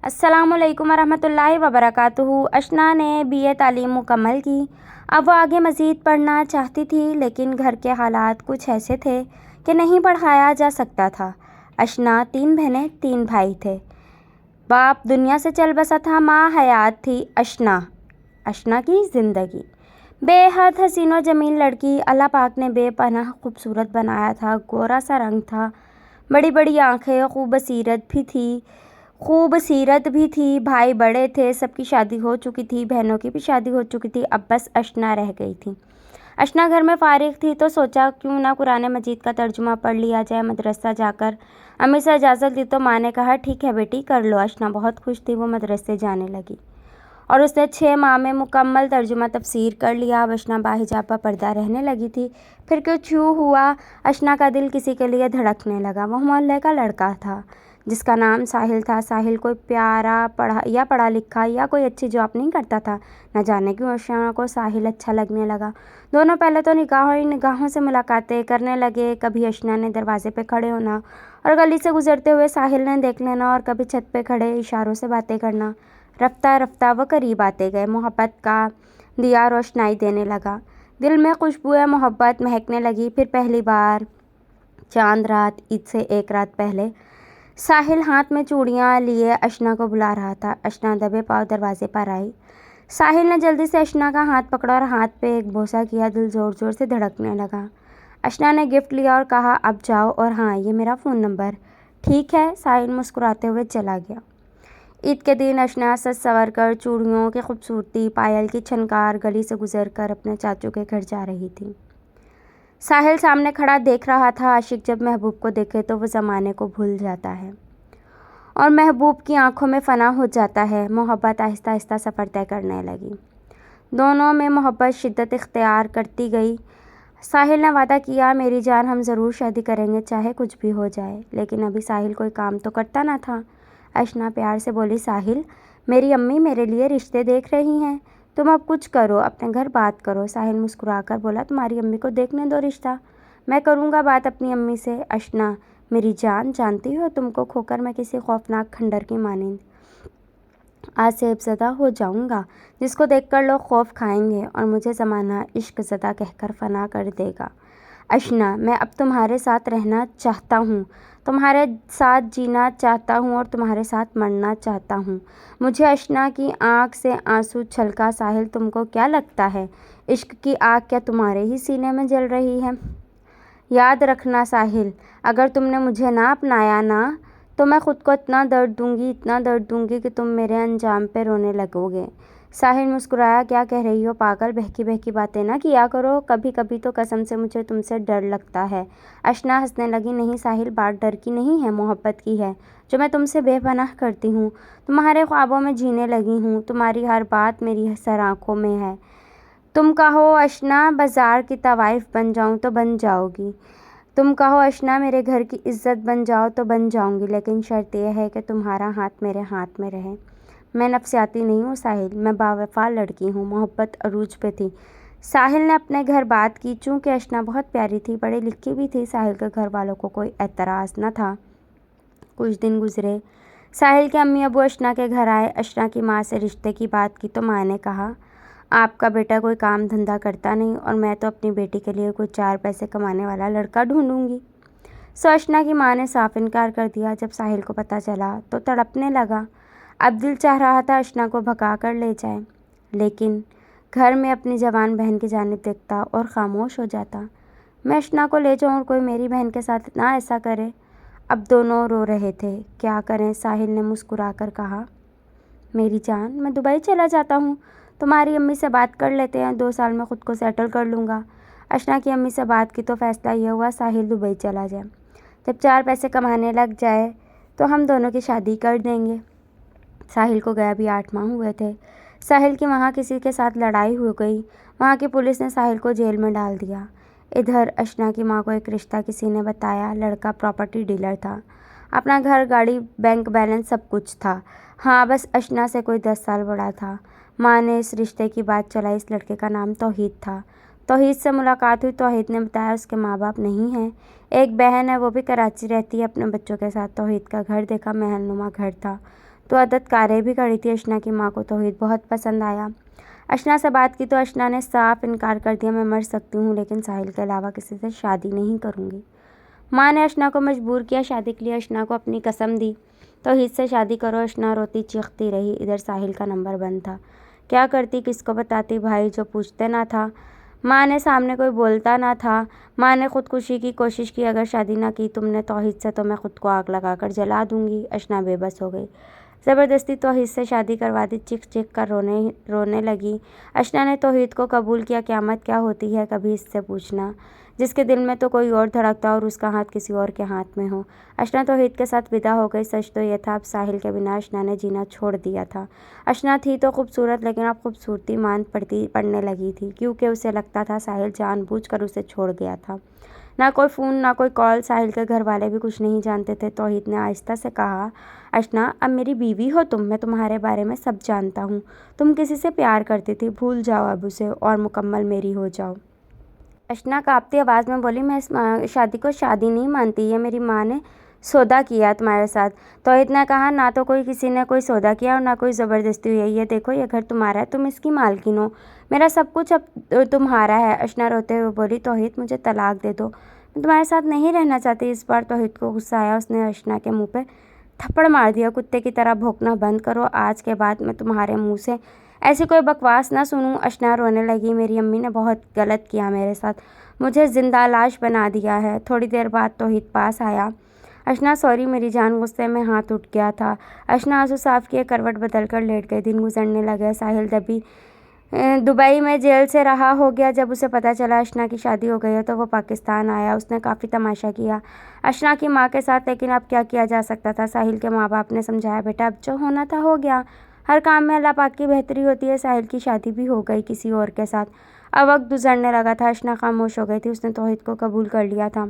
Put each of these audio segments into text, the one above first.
अस्सलामुअलैकुम वरहमतुल्लाहि वबरकातुहू। अशना ने बीए तालीम मुकम्मल की। अब वो आगे मज़ीद पढ़ना चाहती थी, लेकिन घर के हालात कुछ ऐसे थे कि नहीं पढ़ाया जा सकता था। अशना 3 बहनें 3 भाई थे। बाप दुनिया से चल बसा था, माँ हयात थी। अशना की ज़िंदगी बेहद हसीन व जमील लड़की। अल्लाह पाक ने बेपनाह खूबसूरत बनाया था। गोरा सा रंग था, बड़ी बड़ी आँखें, खूब सीरत भी थी। भाई बड़े थे, सबकी शादी हो चुकी थी, बहनों की भी शादी हो चुकी थी। अब बस अशना रह गई थी। अशना घर में फारिग थी तो सोचा क्यों ना कुरान मजीद का तर्जुमा पढ़ लिया जाए मदरसा जाकर। अम्मी से इजाज़त ली तो माँ ने कहा ठीक है बेटी, कर लो। अशना बहुत खुश थी। वो मदरसे जाने लगी और उसने 6 माह में मुकम्मल तर्जुमा तफसीर कर लिया। अब अशना बाहिजाबा पर्दा रहने लगी थी। फिर कुछ यूँ हुआ, अशना का दिल किसी के लिए धड़कने लगा। वह मोहल्ले का लड़का था जिसका नाम साहिल था। साहिल कोई पढ़ा लिखा या कोई अच्छी जॉब नहीं करता था। न जाने क्यों अशना को साहिल अच्छा लगने लगा। दोनों पहले तो निगाहों से मुलाकातें करने लगे। कभी अशना ने दरवाजे पे खड़े होना और गली से गुजरते हुए साहिल ने देख लेना, और कभी छत पे खड़े इशारों से बातें करना। रफ्ता रफ्ता वो करीब आते गए। मोहब्बत का दिया रोशनाई देने लगा। दिल में खुशबुएं मोहब्बत महकने लगी। फिर पहली बार चांद रात, ईद से 1 रात पहले, साहिल हाथ में चूड़ियाँ लिए अशना को बुला रहा था। अशना दबे पाँव दरवाजे पर आई। साहिल ने जल्दी से अशना का हाथ पकड़ा और हाथ पे एक बोसा किया। दिल ज़ोर ज़ोर से धड़कने लगा। अशना ने गिफ्ट लिया और कहा अब जाओ, और हाँ, ये मेरा फ़ोन नंबर। ठीक है, साहिल मुस्कुराते हुए चला गया। ईद के दिन अशना सज संवर कर, चूड़ियों की खूबसूरती, पायल की छनकार, गली से गुजर कर अपने चाचू के घर जा रही थी। साहिल सामने खड़ा देख रहा था। आशिक जब महबूब को देखे तो वो ज़माने को भूल जाता है और महबूब की आंखों में फ़ना हो जाता है। मोहब्बत आहिस्ता आहिस्ता सफ़र तय करने लगी। दोनों में मोहब्बत शिद्दत इख्तियार करती गई। साहिल ने वादा किया, मेरी जान, हम ज़रूर शादी करेंगे, चाहे कुछ भी हो जाए। लेकिन अभी साहिल कोई काम तो करता ना था। अशना प्यार से बोली, साहिल, मेरी अम्मी मेरे लिए रिश्ते देख रही हैं, तुम अब कुछ करो, अपने घर बात करो। साहिल मुस्कुराकर बोला, तुम्हारी अम्मी को देखने दो रिश्ता, मैं करूँगा बात अपनी अम्मी से। अशना, मेरी जान, जानती हो तुमको खोकर मैं किसी खौफनाक खंडर की मानिंद आसेबज़दा हो जाऊँगा, जिसको देखकर लोग खौफ खाएंगे और मुझे ज़माना इश्क ज़दा कहकर फ़ना कर देगा। अशना, मैं अब तुम्हारे साथ रहना चाहता हूँ, तुम्हारे साथ जीना चाहता हूँ और तुम्हारे साथ मरना चाहता हूँ। मुझे अशना की आँख से आंसू छलका। साहिल, तुमको क्या लगता है इश्क की आग क्या तुम्हारे ही सीने में जल रही है? याद रखना साहिल, अगर तुमने मुझे ना अपनाया ना, तो मैं ख़ुद को इतना दर्द दूंगी कि तुम मेरे अंजाम पे रोने लगोगे। साहिल मुस्कुराया, क्या कह रही हो पागल, बहकी बहकी बातें ना किया करो, कभी कभी तो कसम से मुझे तुमसे डर लगता है। अशना हंसने लगी, नहीं साहिल, बात डर की नहीं है, मोहब्बत की है, जो मैं तुमसे बेपनाह करती हूँ। तुम्हारे ख्वाबों में जीने लगी हूँ, तुम्हारी हर बात मेरी सर आँखों में है। तुम कहो अशना बाज़ार की तवाइफ बन जाऊँ तो बन जाओगी, तुम कहो अशना मेरे घर की इज्जत बन जाओ तो बन जाऊंगी, लेकिन शर्त यह है कि तुम्हारा हाथ मेरे हाथ में रहे। मैं नफसियाती नहीं हूँ साहिल, मैं बावफा लड़की हूँ। मोहब्बत अरूज पे थी। साहिल ने अपने घर बात की। चूँकि अशना बहुत प्यारी थी, पढ़ी लिखी भी थी, साहिल के घर वालों को कोई एतराज़ न था। कुछ दिन गुजरे। साहिल के अम्मी अबू अशना के घर आए। अशना की माँ से रिश्ते की बात की तो माँ ने कहा, आपका बेटा कोई काम धंधा करता नहीं और मैं तो अपनी बेटी के लिए कोई 4 पैसे कमाने वाला लड़का ढूंढूंगी। सो अशना की माँ ने साफ इनकार कर दिया। जब साहिल को पता चला तो तड़पने लगा। अब दिल चाह रहा था अशना को भगा कर ले जाए, लेकिन घर में अपनी जवान बहन की जानिब देखता और खामोश हो जाता। मैं अशना को ले जाऊँ और कोई मेरी बहन के साथ ना ऐसा करे। अब दोनों रो रहे थे। क्या करें, साहिल ने मुस्कुरा कर कहा, मेरी जान, मैं दुबई चला जाता हूँ, तुम्हारी अम्मी से बात कर लेते हैं, 2 साल में ख़ुद को सेटल कर लूँगा। अशना की अम्मी से बात की तो फ़ैसला यह हुआ, साहिल दुबई चला जाए, जब 4 पैसे कमाने लग जाए तो हम दोनों की शादी कर देंगे। साहिल को गया भी 8 माह हुए थे। साहिल की वहाँ किसी के साथ लड़ाई हो गई। वहाँ की पुलिस ने साहिल को जेल में डाल दिया। इधर अशना की माँ को एक रिश्ता किसी ने बताया। लड़का प्रॉपर्टी डीलर था, अपना घर, गाड़ी, बैंक बैलेंस सब कुछ था। हाँ, बस अशना से कोई 10 साल बड़ा था। माँ ने इस रिश्ते की बात चलाई। इस लड़के का नाम तौहीद था। तौहीद से मुलाकात हुई। तौहीद ने बताया उसके माँ बाप नहीं हैं, एक बहन है, वो भी कराची रहती है अपने बच्चों के साथ। तौहीद का घर देखा, महलनुमा घर था। तो अदद कारें भी खड़ी थी। अशना की माँ को तौहीद बहुत पसंद आया। अशना से बात की तो अशना ने साफ इनकार कर दिया, मैं मर सकती हूँ लेकिन साहिल के अलावा किसी से शादी नहीं करूँगी। माँ ने अशना को मजबूर किया शादी के लिए। अशना को अपनी कसम दी, तौहीद से शादी करो। अशना रोती चीखती रही। इधर साहिल का नंबर बंद था। क्या करती, किसको बताती? भाई जो पूछते ना था, माँ ने सामने कोई बोलता ना था। माँ ने खुदकुशी की कोशिश की, अगर शादी ना की तुमने तौहीद से तो मैं खुद को आग लगाकर जला दूंगी। अशना बेबस हो गई। ज़बरदस्ती तौहीद से शादी करवा दी। चिख चिख कर रोने लगी। अशना ने तौहीद को कबूल किया। क़यामत क्या होती है कभी इससे पूछना, जिसके दिल में तो कोई और धड़कता और उसका हाथ किसी और के हाथ में हो। अशना तौहीद के साथ विदा हो गई। सच तो यह था, अब साहिल के बिना अशना ने जीना छोड़ दिया था। अशना थी तो खूबसूरत, लेकिन अब खूबसूरती मान पड़ने लगी थी, क्योंकि उसे लगता था साहिल जानबूझकर उसे छोड़ गया था। ना कोई फ़ोन, ना कोई कॉल। साहिल के घर वाले भी कुछ नहीं जानते थे। तौहीद ने आहिस्ता से कहा, अशना अब मेरी बीवी हो तुम, मैं तुम्हारे बारे में सब जानता हूँ। तुम किसी से प्यार करती थी, भूल जाओ अब उसे और मुकम्मल मेरी हो जाओ। अशना काँपती आवाज़ में बोली, मैं इस शादी को शादी नहीं मानती, ये मेरी माँ ने सौदा किया तुम्हारे साथ। तौहीद ने कहा, ना तो कोई किसी ने कोई सौदा किया और ना कोई ज़बरदस्ती हुई है। ये देखो, ये घर तुम्हारा है, तुम इसकी मालकिन हो, मेरा सब कुछ अब तुम्हारा है। अशना रोते हुए बोली, तौहीद मुझे तलाक दे दो, मैं तुम्हारे साथ नहीं रहना चाहती। इस बार तौहीद को गुस्सा आया। उसने अशना के मुँह पे थप्पड़ मार दिया। कुत्ते की तरह भौंकना बंद करो, आज के बाद मैं तुम्हारे मुँह से ऐसी कोई बकवास ना सुनूं। अशना रोने लगी, मेरी अम्मी ने बहुत गलत किया मेरे साथ, मुझे जिंदा लाश बना दिया है। थोड़ी देर बाद तौहीद पास आया। अशना सॉरी मेरी जान, गुस्से में हाथ उठ गया था। अशना आंसू साफ किए करवट बदल कर लेट गई। दिन गुजरने लगे। साहिल दुबई में जेल से रहा हो गया। जब उसे पता चला अशना की शादी हो गई है तो वो पाकिस्तान आया। उसने काफ़ी तमाशा किया अशना की माँ के साथ, लेकिन अब क्या किया जा सकता था। साहिल के माँ बाप ने समझाया, बेटा अब जो होना था हो गया, हर काम में अल्लाह पाक की बेहतरी होती है। साहिल की शादी भी हो गई किसी और के साथ। अब वक्त गुजरने लगा था। अशना खामोश हो गई थी। उसने तौहीद को कबूल कर लिया था।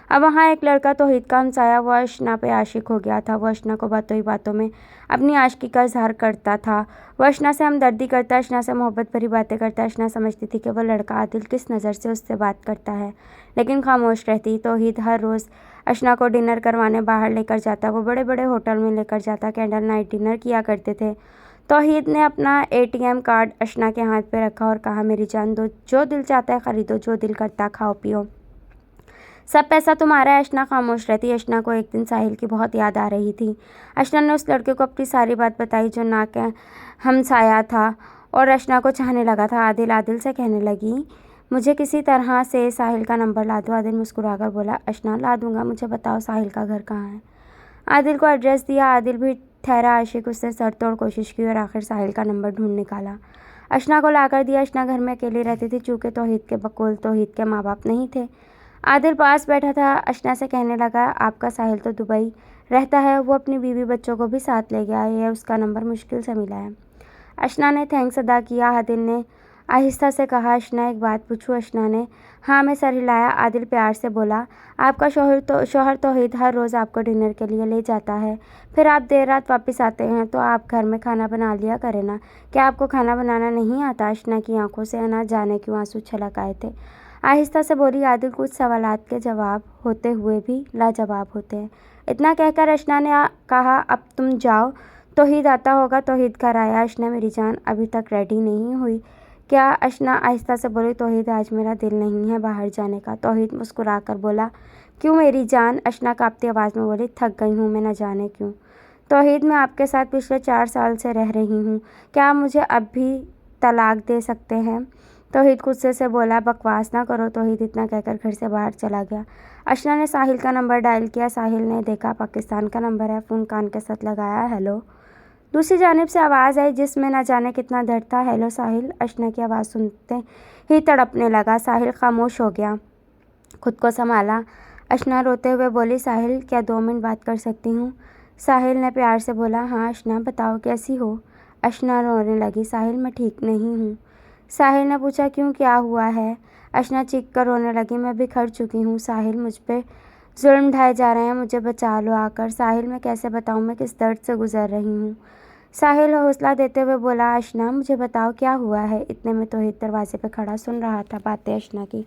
अब वहाँ एक लड़का तौहीद का हमसाया, वो अशना पे आशिक हो गया था। वो अशना को बातों ही बातों में अपनी आशिकी का इजहार करता था। वो अशना से हमदर्दी करता, अशना से मोहब्बत भरी बातें करता। अशना समझती थी कि वो लड़का आदिल किस नज़र से उससे बात करता है, लेकिन खामोश रहती। तौहीद हर रोज़ अशना को डिनर करवाने बाहर लेकर जाता। वो बड़े बड़े होटल में लेकर जाता। कैंडल नाइट डिनर किया करते थे। तौहीद ने अपना ATM कार्ड अशना के हाथ पे रखा और कहा, मेरी जान दो, जो दिल चाहता है ख़रीदो, जो दिल करता खाओ पियो, सब पैसा तुम्हारा है। अशना खामोश रहती। अशना को एक दिन साहिल की बहुत याद आ रही थी। अशना ने उस लड़के को अपनी सारी बात बताई जो ना के हमसाया था और अशना को चाहने लगा था। आदिल से कहने लगी, मुझे किसी तरह से साहिल का नंबर ला दो। आदिल मुस्कुराकर बोला, अशना ला दूंगा, मुझे बताओ साहिल का घर कहाँ है। आदिल को एड्रेस दिया। आदिल भी ठहरा आशिक। उसने सर तोड़ कोशिश की और आखिर साहिल का नंबर ढूंढ निकाला। अशना को लाकर दिया। अशना घर में अकेली रहती थी, चूँकि तौहीद के बकौल तौहीद के माँ बाप नहीं थे। आदिल पास बैठा था। अशना से कहने लगा, आपका साहिल तो दुबई रहता है, वो अपनी बीवी बच्चों को भी साथ ले गया है, उसका नंबर मुश्किल से मिला है। अशना ने थैंक्स अदा किया। आदिल ने आहिस्ता से कहा, अशना एक बात पूछूं। अशना ने हाँ में सर हिलाया। आदिल प्यार से बोला, आपका शौहर तौहीद हर रोज़ आपको डिनर के लिए ले जाता है, फिर आप देर रात वापस आते हैं, तो आप घर में खाना बना लिया करें ना। क्या आपको खाना बनाना नहीं आता? अशना की आंखों से ना जाने क्यों आंसू छलक आए थे। आहिस्ता से बोली। आदिल कुछ सवालात के जवाब होते हुए भी लाजवाब होते हैं। इतना कहकर अशना ने कहा, अब तुम जाओ, तौहीद आता होगा। तौहीद घर आया। अशना मेरी जान अभी तक रेडी नहीं हुई क्या? अशना आहिस्ता से बोली, तौहीद आज मेरा दिल नहीं है बाहर जाने का। तौहीद मुस्कुराकर बोला, क्यों मेरी जान? अशना काँपती आवाज़ में बोली, थक गई हूँ मैं, न जाने क्यों। तौहीद मैं आपके साथ पिछले 4 साल से रह रही हूँ, क्या आप मुझे अब भी तलाक दे सकते हैं? तौहीद गुस्से से बोला, बकवास ना करो। तौहीद इतना कहकर घर से बाहर चला गया। अशना ने साहिल का नंबर डायल किया। साहिल ने देखा पाकिस्तान का नंबर है। फ़ोन कान के साथ लगाया। हेलो। दूसरी जानिब से आवाज़ आई जिसमें न जाने कितना दर्द था। हेलो साहिल। अशना की आवाज़ सुनते ही तड़पने लगा। साहिल खामोश हो गया, खुद को संभाला। अशना रोते हुए बोली, साहिल क्या 2 मिनट बात कर सकती हूँ? साहिल ने प्यार से बोला, हाँ अशना बताओ कैसी हो? अशना रोने लगी, साहिल मैं ठीक नहीं हूँ। साहिल ने पूछा, क्यों, क्या हुआ है? अशना चीख कर रोने लगी, मैं बिखर चुकी हूँ साहिल, मुझ पे जुल्म ढाए जा रहे हैं, मुझे बचा लो आकर। साहिल मैं कैसे बताऊँ मैं किस दर्द से गुजर रही हूँ? साहिल हौसला देते हुए बोला, अशना मुझे बताओ क्या हुआ है? इतने में तौहीद दरवाजे पे खड़ा सुन रहा था बातें अशना की।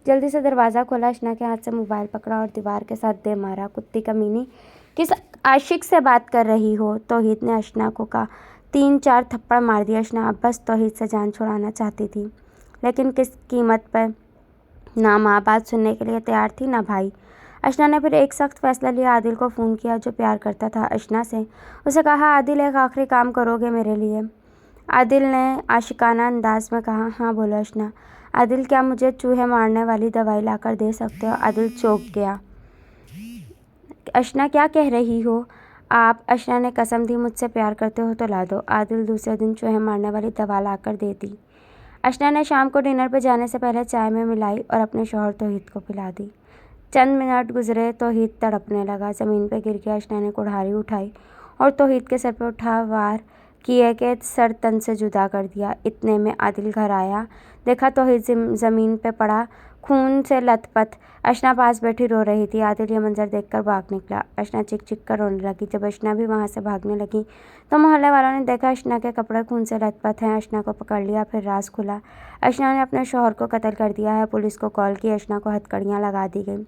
जल्दी से दरवाज़ा खोला। अशना के हाथ से मोबाइल पकड़ा और दीवार के साथ दे मारा। कुत्ती कमीनी, किस आशिक से बात कर रही हो? तौहीद ने अशना को कहा। 3-4 थप्पड़ मार दिया अशना। अब बस तौहीद से जान छुड़ाना चाहती थी, लेकिन किस कीमत पर? ना माँ बात सुनने के लिए तैयार थी, ना भाई। अशना ने फिर एक सख्त फैसला लिया। आदिल को फ़ोन किया, जो प्यार करता था अशना से। उसे कहा, आदिल, एक आखिरी काम करोगे मेरे लिए? आदिल ने आशिकाना अंदाज में कहा, हाँ बोलो अशना। आदिल, क्या मुझे चूहे मारने वाली दवाई लाकर दे सकते हो? आदिल चौंक गया। अशना, क्या कह रही हो आप? अशना ने कसम दी, मुझसे प्यार करते हो तो ला दो। आदिल दूसरे दिन चूहे मारने वाली दवा लाकर दे दी। अशना ने शाम को डिनर पर जाने से पहले चाय में मिलाई और अपने शौहर तौहीद को पिला दी। चंद मिनट गुजरे, तौहीद तड़पने लगा। ज़मीन पर गिर गया। अशना ने कुल्हाड़ी उठाई और तौहीद के सर पर उठा वार किए के सर तन से जुदा कर दिया। इतने में आदिल घर आया। देखा तौहीद ज़मीन पे पड़ा, खून से लथपथ। अशना पास बैठी रो रही थी। आदिल ये मंजर देखकर भाग निकला। अशना चिक चिक कर रोने लगी। जब अशना भी वहाँ से भागने लगी तो मोहल्ले वालों ने देखा अशना के कपड़े खून से लथपथ हैं। अशना को पकड़ लिया। फिर राज खुला, अशना ने अपने शौहर को कत्ल कर दिया है। पुलिस को कॉल की। अशना को हथकड़ियाँ लगा दी गई।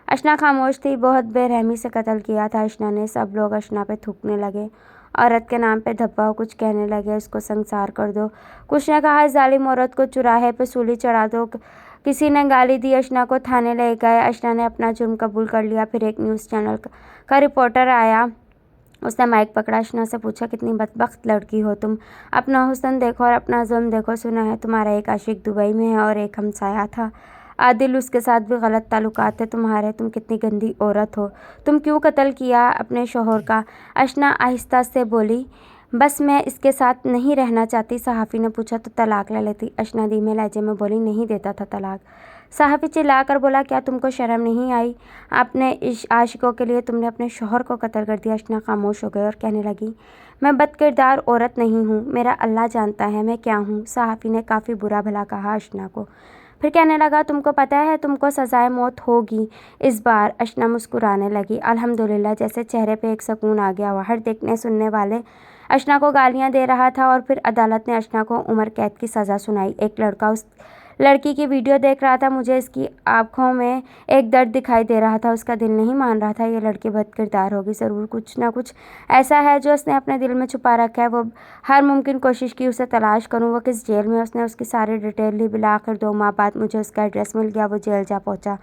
अशना खामोश थी। बहुत बेरहमी से कत्ल किया था अशना ने। सब लोग अशना पे थूकने लगे। औरत के नाम पे धब्बा कुछ कहने लगे, उसको संसार कर दो। कुछ ने कहा, इस जालिम औरत को चुराहे पे सूली चढ़ा दो। किसी ने गाली दी। अशना को थाने ले गए। अशना ने अपना जुर्म कबूल कर लिया। फिर एक न्यूज़ चैनल का रिपोर्टर आया। उसने माइक पकड़ा। अशना से पूछा, कितनी बदबख्त लड़की हो तुम। अपना हुस्न देखो और अपना जुल्म देखो। सुना है तुम्हारा एक आशिक दुबई में है और एक हमसाया था आदिल, उसके साथ भी गलत ताल्लुकात थे तुम्हारे। तुम कितनी गंदी औरत हो। तुम क्यों कत्ल किया अपने शौहर का? अशना आहिस्ता से बोली, बस मैं इसके साथ नहीं रहना चाहती। सहाफ़ी ने पूछा, तो तलाक ले लेती? अशना धीमे लहजे में बोली, नहीं देता था तलाक। सहाफ़ी चिल्लाकर बोला, क्या तुमको शर्म नहीं आई? अपने इस आशिकों के लिए तुमने अपने शौहर को कत्ल कर दिया। अशना खामोश हो गई और कहने लगी, मैं बदकिरदार औरत नहीं हूँ, मेरा अल्लाह जानता है मैं क्या हूँ। सहाफ़ी ने काफ़ी बुरा भला कहा अशना को। फिर कहने लगा, तुमको पता है तुमको सज़ाए मौत होगी इस बार। अशना मुस्कुराने लगी। अल्हम्दुलिल्लाह, जैसे चेहरे पे एक सुकून आ गया। बाहर देखने सुनने वाले अशना को गालियां दे रहा था और फिर अदालत ने अशना को उम्र कैद की सज़ा सुनाई। एक लड़का उस लड़की की वीडियो देख रहा था। मुझे इसकी आंखों में एक दर्द दिखाई दे रहा था। उसका दिल नहीं मान रहा था ये लड़की बदकिरदार होगी। ज़रूर कुछ ना कुछ ऐसा है जो उसने अपने दिल में छुपा रखा है। वो हर मुमकिन कोशिश की उसे तलाश करूं। वो किस जेल में, उसने उसकी सारी डिटेल ली। आखिर 2 माह बाद मुझे उसका एड्रेस मिल गया। वो जेल जा पहुंचा।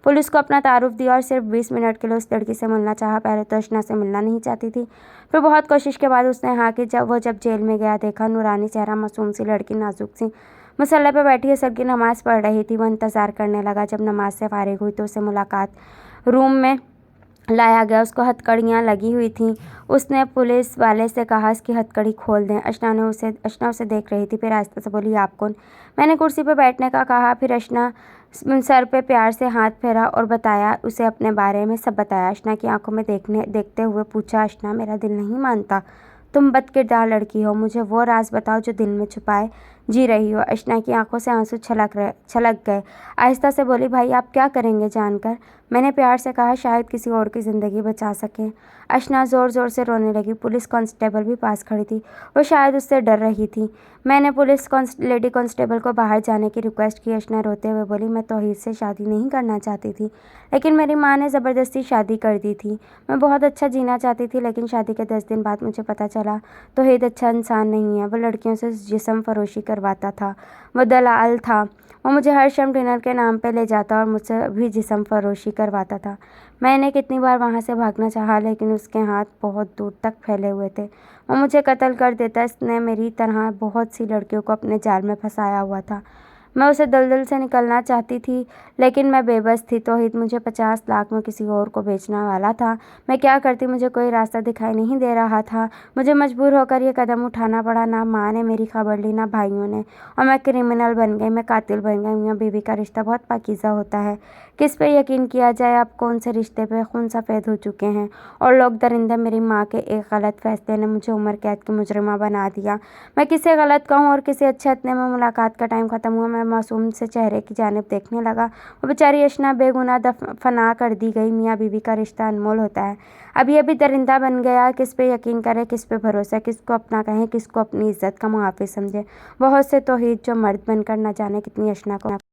पुलिस को अपना तारुफ दिया और सिर्फ 20 मिनट के लिए उस लड़की से मिलना चाहा। पहले तो अशना से मिलना नहीं चाहती थी, फिर बहुत कोशिश के बाद उसने हाँ की। जब जेल में गया, देखा नूरानी चेहरा, मासूम सी लड़की, नाजुक सी मुसल्ले पे बैठी असर की नमाज़ पढ़ रही थी। वो इंतज़ार करने लगा। जब नमाज से फारिग हुई तो उसे मुलाकात रूम में लाया गया। उसको हथकड़ियाँ लगी हुई थीं। उसने पुलिस वाले से कहा, इसकी हथकड़ी खोल दें। अशना उसे देख रही थी। फिर आहिस्ता से बोली, आप कौन? मैंने कुर्सी पर बैठने का कहा। फिर अशना सर पे प्यार से हाथ फेरा और बताया, उसे अपने बारे में सब बताया। अशना की आंखों में देखते हुए पूछा, अशना, मेरा दिल नहीं मानता तुम बदकिरदार लड़की हो। मुझे वो राज बताओ जो दिल में छुपाए जी रही हो। अशना की आंखों से आंसू छलक गए। आहिस्ता से बोली, भाई आप क्या करेंगे जानकर? मैंने प्यार से कहा, शायद किसी और की ज़िंदगी बचा सकें। अशना ज़ोर ज़ोर से रोने लगी। पुलिस कांस्टेबल भी पास खड़ी थी। वो शायद उससे डर रही थी। मैंने लेडी कांस्टेबल को बाहर जाने की रिक्वेस्ट की। अशना रोते हुए बोली, मैं तौहीद से शादी नहीं करना चाहती थी, लेकिन मेरी माँ ने ज़बरदस्ती शादी कर दी थी। मैं बहुत अच्छा जीना चाहती थी, लेकिन शादी के 10 दिन बाद मुझे पता चला तौहीद अच्छा इंसान नहीं है। वो लड़कियों से जिस्म फरोशी करवाता था। वो दलाल था। वो मुझे हर शाम डिनर के नाम पे ले जाता और मुझसे भी जिस्म फरोशी करवाता था। मैंने कितनी बार वहाँ से भागना चाहा, लेकिन उसके हाथ बहुत दूर तक फैले हुए थे। वो मुझे कत्ल कर देता। इसने मेरी तरह बहुत सी लड़कियों को अपने जाल में फंसाया हुआ था। मैं उसे दलदल से निकलना चाहती थी, लेकिन मैं बेबस थी। तौहीद मुझे 50 लाख में किसी और को बेचने वाला था। मैं क्या करती? मुझे कोई रास्ता दिखाई नहीं दे रहा था। मुझे मजबूर होकर ये कदम उठाना पड़ा। ना माँ ने मेरी खबर ली, ना भाइयों ने, और मैं क्रिमिनल बन गई, मैं कातिल बन गई। मियाँ बीवी का रिश्ता बहुत पाकीज़ा होता है। किस पे यकीन किया जाए? अब कौन से रिश्ते पे खून सफ़ेद हो चुके हैं और लोग दरिंदे। मेरी माँ के एक गलत फैसले ने मुझे उम्र कैद की मुजरिमा बना दिया। मैं किसे गलत कहूँ और किसे अच्छा? इतने में मुलाकात का टाइम ख़त्म हुआ। मैं मासूम से चेहरे की जानिब देखने लगा। वो बेचारी अशना बेगुनाह दफना कर दी गई। मियाँ बीवी का रिश्ता अनमोल होता है। अब ये भी दरिंदा बन गया। किस पे यकीन करे, किस पे भरोसा, किसको अपना कहें, किसको अपनी इज्जत का मुहाफिज समझे। बहुत से तौहीद जो मर्द बनकर न जाने कितनी अशना को